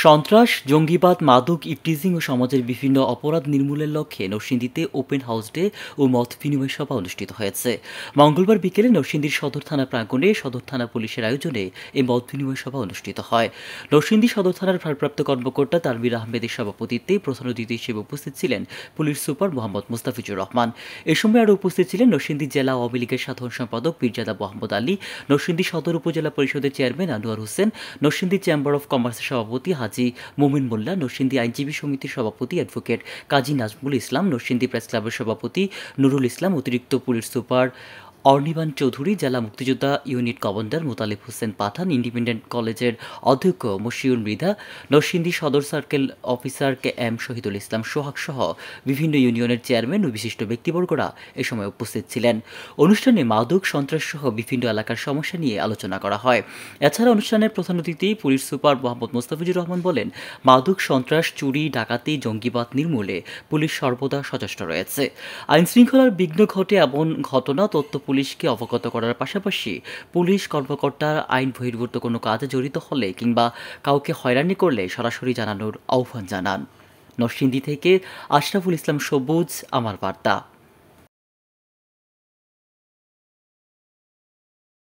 সন্ত্রাস, জঙ্গিবাদ, মাদক, ইভটিজিং ও সমাজের বিভিন্ন অপরাধ নির্মূলের লক্ষ্যে নরসিংদীতে ওপেন হাউস ডে ও মত বিনিময় সভা অনুষ্ঠিত হয়েছে। মঙ্গলবার বিকেলে নরসিংদীর সদর থানা প্রাঙ্গণে সদর থানা পুলিশের আয়োজনে এই মত বিনিময় সভা অনুষ্ঠিত হয়। নরসিংদী সদর থানার ভারপ্রাপ্ত কর্মকর্তা তানভীর আহমেদের সভাপতিত্বে প্রধান অতিথি হিসেবে উপস্থিত ছিলেন পুলিশ সুপার মোহাম্মদ মুস্তাফিজুর রহমান। এ সময় আরও উপস্থিত ছিলেন নরসিংদী জেলা আওয়ামী লীগের সাধারণ সম্পাদক পীরজাদা মোহাম্মদ আলী, নরসিংদী সদর উপজেলা পরিষদের chairman Anwar Hossain, Narsingdi chamber of কমার্সের সভাপতি হাজী মোমিন মোল্লা, নরসিংদী আইনজীবী সমিতির সভাপতি অ্যাডভোকেট কাজী নাজমুল ইসলাম, নরসিংদী প্রেস ক্লাবের সভাপতি নুরুল ইসলাম, অতিরিক্ত পুলিশ সুপার অর্নিবান চৌধুরী, জেলা মুক্তিযোদ্ধা unit commander Motaleb Hossain Pathan, independent কলেজের অধ্যক্ষ Mashiur Mridha, Narsingdi Sadar circle officer K M Shahidul Islam Sohag সহ বিভিন্ন ইউনিয়নের চেয়ারম্যান ও বিশিষ্ট ব্যক্তিবর্গরা এ সময় উপস্থিত ছিলেন। অনুষ্ঠানে মাদক, সন্ত্রাস সহ বিভিন্ন এলাকার সমস্যা নিয়ে আলোচনা করা হয়। এছাড়া অনুষ্ঠানের প্রধান অতিথি পুলিশ সুপার মোহাম্মদ মুস্তাফিজুর রহমান বলেন, মাদক, সন্ত্রাস, চুরি, ডাকাতি, জঙ্গিবাদ নির্মূলে পুলিশ সর্বদা সচেষ্ট রয়েছে। আইন শৃঙ্খলার বিঘ্ন ঘটে এমন ঘটনা তথ্য পুলিশকে অবগত করার পাশাপাশি পুলিশ কর্মকর্তার আইন বহির্ভূত কোনো কাজে জড়িত হলে কিংবা কাউকে হয়রানি করলে সরাসরি জানানোর আহ্বান জানান। নরসিংদী থেকে আশরাফুল ইসলাম সবুজ, আমার বার্তা।